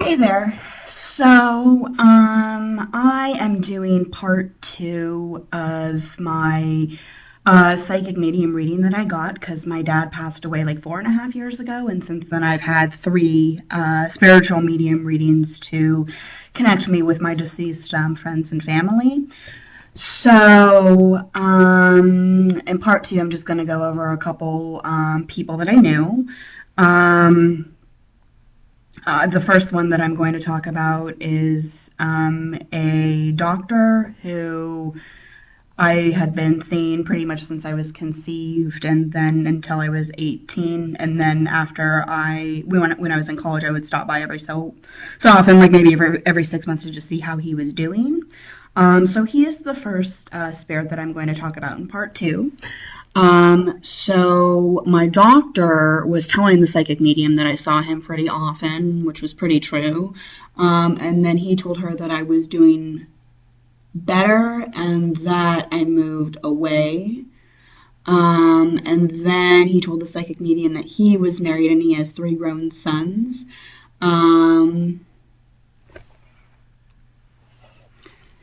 Hey there. I am doing part two of my psychic medium reading that I got because my dad passed away like 4.5 years ago, and since then I've had three spiritual medium readings to connect me with my deceased friends and family. In part two, I'm just going to go over a couple people that I knew. Um, the first one that I'm going to talk about is a doctor who I had been seeing pretty much since I was conceived, and then until I was 18, and then when I was in college, I would stop by every so often, like maybe every 6 months, to just see how he was doing. So he is the first spirit that I'm going to talk about in part two. So my doctor was telling the psychic medium that I saw him pretty often, which was pretty true. And then he told her that I was doing better and that I moved away. And then he told the psychic medium that he was married and he has 3 grown sons.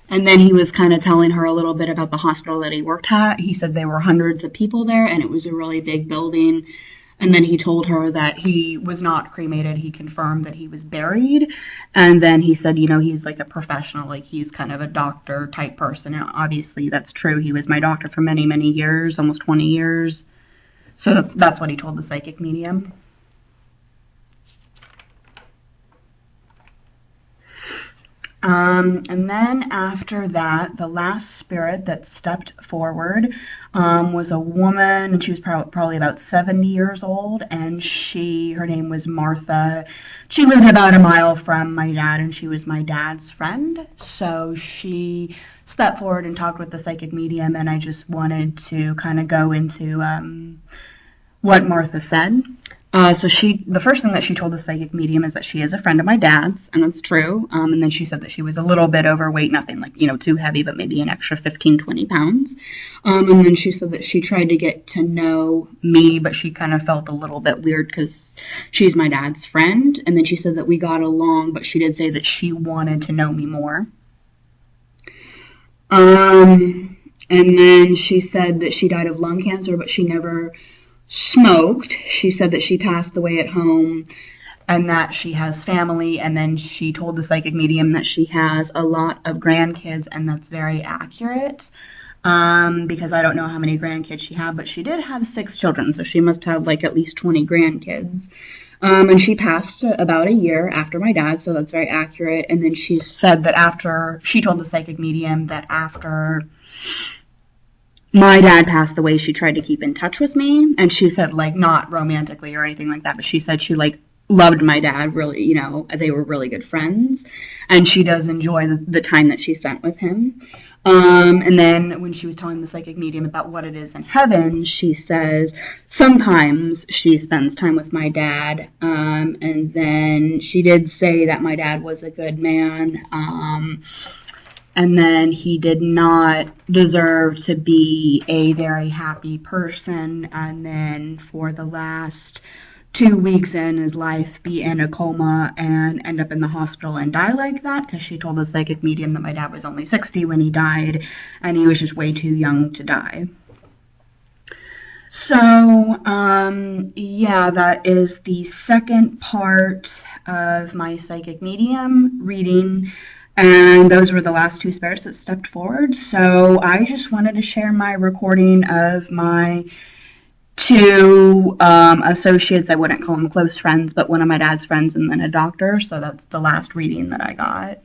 And then he was kind of telling her a little bit about the hospital that he worked at. He said there were hundreds of people there, and it was a really big building. And then he told her that he was not cremated. He confirmed that he was buried. And then he said, he's like a professional, like he's kind of a doctor type person. And obviously that's true. He was my doctor for many, many years, almost 20 years. So that's what he told the psychic medium. And then after that, the last spirit that stepped forward was a woman, and she was probably about 70 years old, and her name was Martha. She lived about a mile from my dad, and she was my dad's friend. So she stepped forward and talked with the psychic medium, and I just wanted to kind of go into what Martha said. The first thing that she told the psychic medium is that she is a friend of my dad's, and that's true. And then she said that she was a little bit overweight, nothing like, too heavy, but maybe an extra 15, 20 pounds. And then she said that she tried to get to know me, but she kind of felt a little bit weird because she's my dad's friend. And then she said that we got along, but she did say that she wanted to know me more. And then she said that she died of lung cancer, but she never smoked. She said that she passed away at home and that she has family, and then she told the psychic medium that she has a lot of grandkids, and that's very accurate because I don't know how many grandkids she had, but she did have 6 children, so she must have like at least 20 grandkids. And she passed about a year after my dad, so that's very accurate. And then she said that she told the psychic medium that after my dad passed away, she tried to keep in touch with me, and she said, like, not romantically or anything like that, but she said she, like, loved my dad, really, they were really good friends, and she does enjoy the time that she spent with him. And then when she was telling the psychic medium about what it is in heaven, she says sometimes she spends time with my dad, and then she did say that my dad was a good man, and then he did not deserve to be a very happy person, and then for the last 2 weeks in his life be in a coma and end up in the hospital and die like that, because she told the psychic medium that my dad was only 60 when he died, and he was just way too young to die. So, that is the second part of my psychic medium reading. And those were the last 2 spirits that stepped forward. So I just wanted to share my recording of my 2 associates. I wouldn't call them close friends, but one of my dad's friends and then a doctor. So that's the last reading that I got.